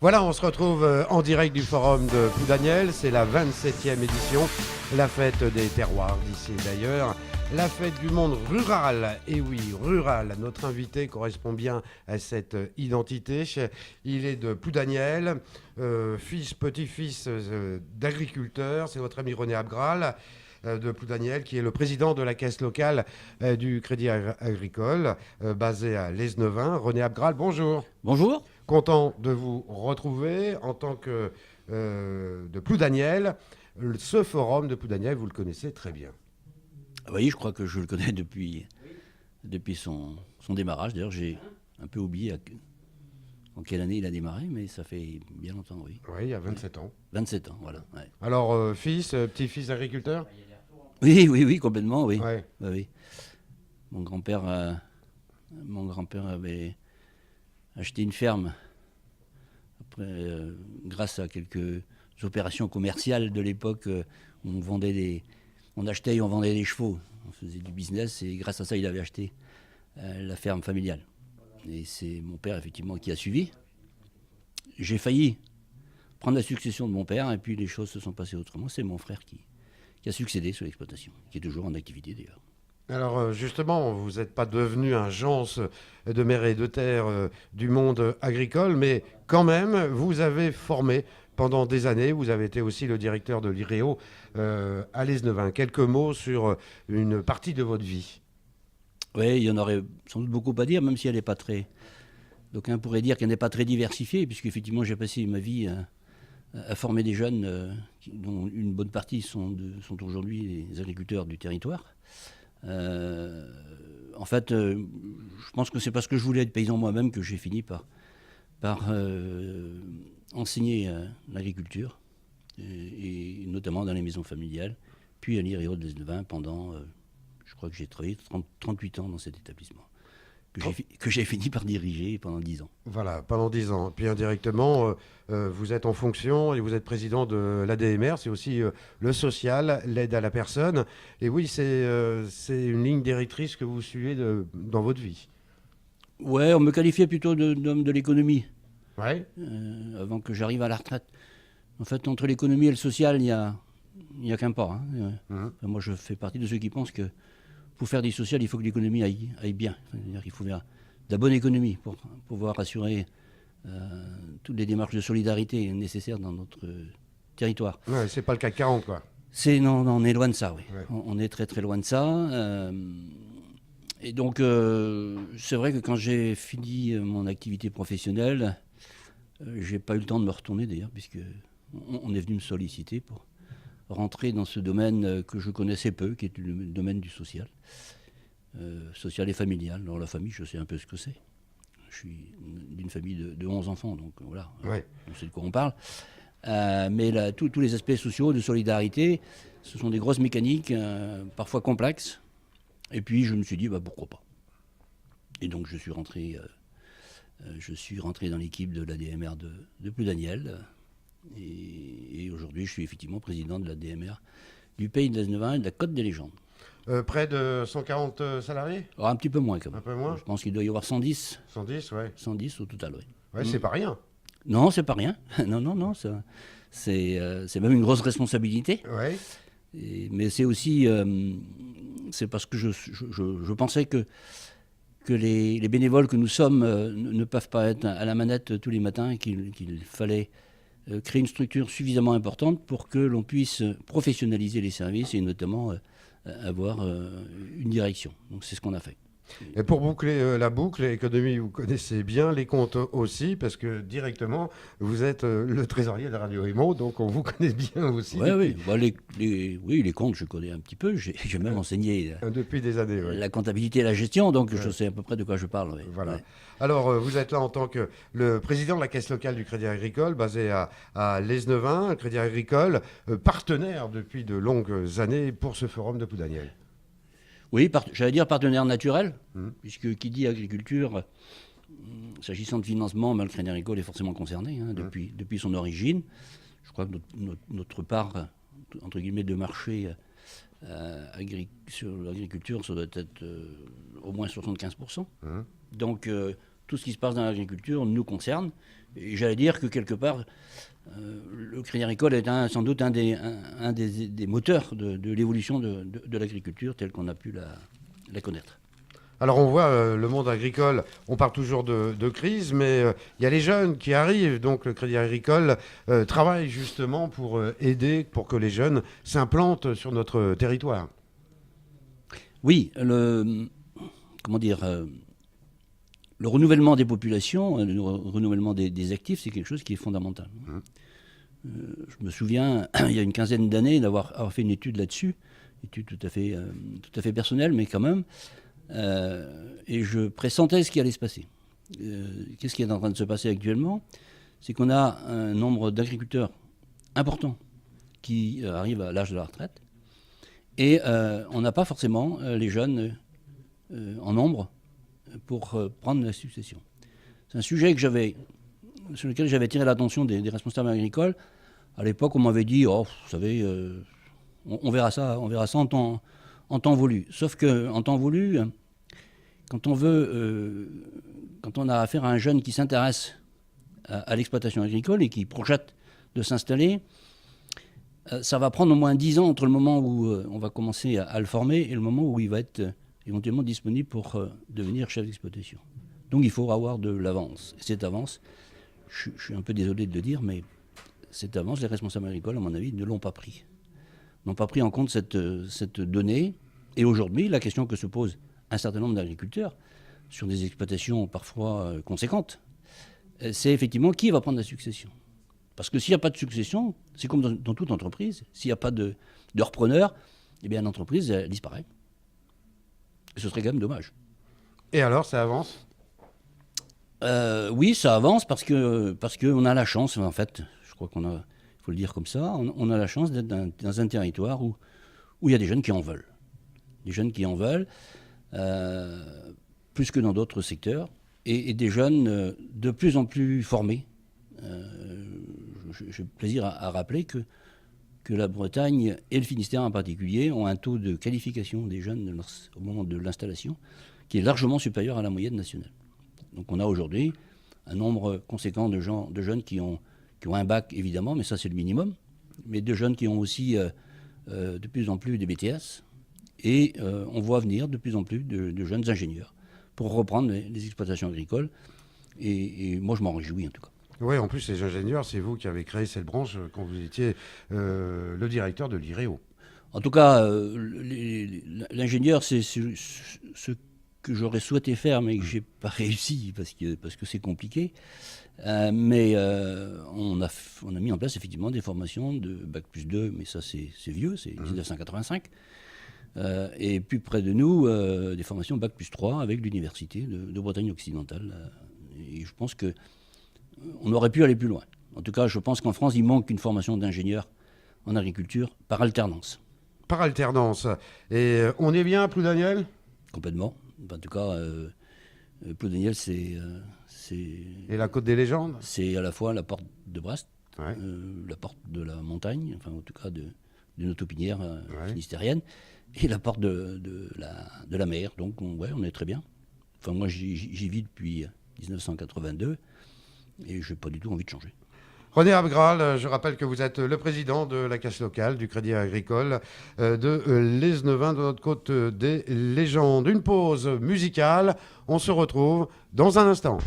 Voilà, on se retrouve en direct du forum de Ploudaniel. C'est la 27e édition, la fête des terroirs d'ici et d'ailleurs. La fête du monde rural, et oui, rural. Notre invité correspond bien à cette identité. Il est de Ploudaniel, fils, petit-fils d'agriculteur. C'est votre ami René Abgral de Ploudaniel, qui est le président de la caisse locale du Crédit Agricole, basée à Lesneven. René Abgral, bonjour. Bonjour. Content de vous retrouver en tant que de Ploudaniel. Ce forum de Ploudaniel, vous le connaissez très bien. Oui, je crois que je le connais depuis son démarrage. D'ailleurs, j'ai un peu oublié en quelle année il a démarré, mais ça fait bien longtemps, oui. Oui, il y a 27 ans. 27 ans, voilà. Ouais. Alors, fils, petit-fils d'agriculteur ? Oui, complètement, oui. Ouais. Oui. Mon grand-père avait acheté une ferme après, grâce à quelques opérations commerciales de l'époque. On achetait et on vendait des chevaux. On faisait du business et grâce à ça, il avait acheté la ferme familiale. Et c'est mon père, effectivement, qui a suivi. J'ai failli prendre la succession de mon père et puis les choses se sont passées autrement. C'est mon frère qui a succédé sur l'exploitation, qui est toujours en activité d'ailleurs. Alors justement, vous n'êtes pas devenu un Jean de mer et de terre du monde agricole, mais quand même, vous avez formé pendant des années. Vous avez été aussi le directeur de l'IREO à Lesneven. Quelques mots sur une partie de votre vie. Oui, il y en aurait sans doute beaucoup à dire, même si elle n'est pas très... D'aucuns pourraient dire qu'elle n'est pas très diversifiée, puisqu'effectivement j'ai passé ma vie à former des jeunes, dont une bonne partie sont aujourd'hui des agriculteurs du territoire. En fait, je pense que c'est parce que je voulais être paysan moi-même que j'ai fini par enseigner l'agriculture, et notamment dans les maisons familiales, puis à l'IREO de Lesneven pendant, je crois que j'ai travaillé 38 ans dans cet établissement, que j'ai fini par diriger pendant 10 ans. Voilà, pendant 10 ans. Puis indirectement, vous êtes en fonction et vous êtes président de l'ADMR, c'est aussi le social, l'aide à la personne. Et oui, c'est une ligne directrice que vous suivez dans votre vie. Ouais, on me qualifiait plutôt d'homme de l'économie, Ouais. avant que j'arrive à la retraite. En fait, entre l'économie et le social, il n'y a qu'un pas. Hein. Enfin, moi, je fais partie de ceux qui pensent que pour faire du social, il faut que l'économie aille bien. C'est-à-dire qu'il faut faire de la bonne économie pour pouvoir assurer toutes les démarches de solidarité nécessaires dans notre territoire. Ouais, c'est pas le CAC 40, quoi. Non, on est loin de ça, oui. Ouais. On est très très loin de ça. Et donc, c'est vrai que quand j'ai fini mon activité professionnelle, j'ai pas eu le temps de me retourner d'ailleurs, puisque on est venu me solliciter pour rentrer dans ce domaine que je connaissais peu, qui est le domaine du social. Social et familial. Alors la famille, je sais un peu ce que c'est. Je suis d'une famille de 11 enfants, donc voilà, Ouais. on sait de quoi on parle. Mais là, tous les aspects sociaux de solidarité, ce sont des grosses mécaniques, parfois complexes. Et puis je me suis dit, pourquoi pas. Et donc je suis rentré dans l'équipe de l'ADMR de Ploudaniel. Et aujourd'hui, je suis effectivement président de l'ADMR du Pays de Lesneven et de la Côte des Légendes. Près de 140 salariés ? Alors, un petit peu moins quand même. Un peu moins ? Je pense qu'il doit y avoir 110. 110, ouais. 110 au total, oui. Ouais, c'est pas rien. Non, c'est pas rien. Non, c'est même une grosse responsabilité. Ouais. Mais c'est aussi... c'est parce que je pensais que les bénévoles que nous sommes ne peuvent pas être à la manette tous les matins, et qu'il fallait créer une structure suffisamment importante pour que l'on puisse professionnaliser les services et notamment avoir une direction. Donc c'est ce qu'on a fait. Et pour boucler la boucle, l'économie, vous connaissez bien, les comptes aussi, parce que directement, vous êtes le trésorier de Radio Imo, donc on vous connaît bien aussi. Oui. Les comptes, je connais un petit peu. J'ai même enseigné depuis des années. Ouais. La comptabilité et la gestion, donc je sais à peu près de quoi je parle. Oui. Voilà. Ouais. Alors, vous êtes là en tant que le président de la caisse locale du Crédit Agricole, basé à Lesneven, Crédit Agricole, partenaire depuis de longues années pour ce forum de Ploudaniel. Oui, j'allais dire partenaire naturel, puisque qui dit agriculture, s'agissant de financement, le Crédit Agricole est forcément concerné depuis son origine. Je crois que notre part, entre guillemets, de marché sur l'agriculture, ça doit être au moins 75%. Donc tout ce qui se passe dans l'agriculture nous concerne. Et j'allais dire que quelque part, le Crédit Agricole est sans doute un des moteurs de l'évolution de l'agriculture telle qu'on a pu la connaître. Alors on voit le monde agricole, on parle toujours de crise, mais il y a les jeunes qui arrivent, donc le Crédit Agricole travaille justement pour aider, pour que les jeunes s'implantent sur notre territoire. Oui, comment dire, le renouvellement des populations, le renouvellement des actifs, c'est quelque chose qui est fondamental. Je me souviens, il y a une quinzaine d'années, d'avoir fait une étude là-dessus, étude tout à fait personnelle, mais quand même, et je pressentais ce qui allait se passer. Qu'est-ce qui est en train de se passer actuellement? C'est qu'on a un nombre d'agriculteurs important qui arrivent à l'âge de la retraite, et on n'a pas forcément les jeunes en nombre pour prendre la succession. C'est un sujet sur lequel j'avais attiré l'attention des responsables agricoles. À l'époque, on m'avait dit, oh, vous savez, on verra ça en temps voulu. Sauf qu'en temps voulu, quand on a affaire à un jeune qui s'intéresse à l'exploitation agricole et qui projette de s'installer, ça va prendre au moins 10 ans entre le moment où on va commencer à le former et le moment où il va être éventuellement disponible pour devenir chef d'exploitation. Donc il faut avoir de l'avance. Et cette avance, je suis un peu désolé de le dire, mais cette avance, les responsables agricoles, à mon avis, ne l'ont pas pris. N'ont pas pris en compte cette donnée. Et aujourd'hui, la question que se pose un certain nombre d'agriculteurs sur des exploitations parfois conséquentes, c'est effectivement qui va prendre la succession. Parce que s'il n'y a pas de succession, c'est comme dans toute entreprise, s'il n'y a pas de repreneur, eh bien l'entreprise elle disparaît. Et ce serait quand même dommage. Et alors, ça avance ? Oui, ça avance parce qu'on a la chance, en fait, je crois il faut le dire comme ça, on a la chance d'être dans un territoire où il y a des jeunes qui en veulent. Des jeunes qui en veulent, plus que dans d'autres secteurs, et des jeunes de plus en plus formés. J'ai plaisir à rappeler que la Bretagne et le Finistère en particulier ont un taux de qualification des jeunes au moment de l'installation qui est largement supérieur à la moyenne nationale. Donc on a aujourd'hui un nombre conséquent de jeunes qui ont un bac, évidemment, mais ça c'est le minimum, mais de jeunes qui ont aussi de plus en plus des BTS, et on voit venir de plus en plus de jeunes ingénieurs pour reprendre les exploitations agricoles, et moi je m'en réjouis en tout cas. Oui, en plus, les ingénieurs, c'est vous qui avez créé cette branche quand vous étiez le directeur de l'IREO. En tout cas, l'ingénieur, c'est ce que j'aurais souhaité faire, mais que je n'ai pas réussi parce que c'est compliqué. Mais on a mis en place effectivement des formations de Bac plus 2, mais ça c'est vieux, c'est 1985. Et plus près de nous, des formations Bac plus 3 avec l'Université de Bretagne occidentale. Et je pense que on aurait pu aller plus loin. En tout cas, je pense qu'en France, il manque une formation d'ingénieur en agriculture par alternance. Par alternance. Et on est bien à Ploudaniel ? Complètement. En tout cas, Ploudaniel, c'est... Et la Côte des Légendes ? C'est à la fois la porte de Brest, ouais. La porte de la montagne, enfin en tout cas d'une autopinière finistérienne, et la porte de la mer. Donc on est très bien. Enfin moi j'y vis depuis 1982. Et je n'ai pas du tout envie de changer. René Abgral, je rappelle que vous êtes le président de la caisse locale du Crédit Agricole de Lesneven, de notre côte des Légendes. Une pause musicale, on se retrouve dans un instant.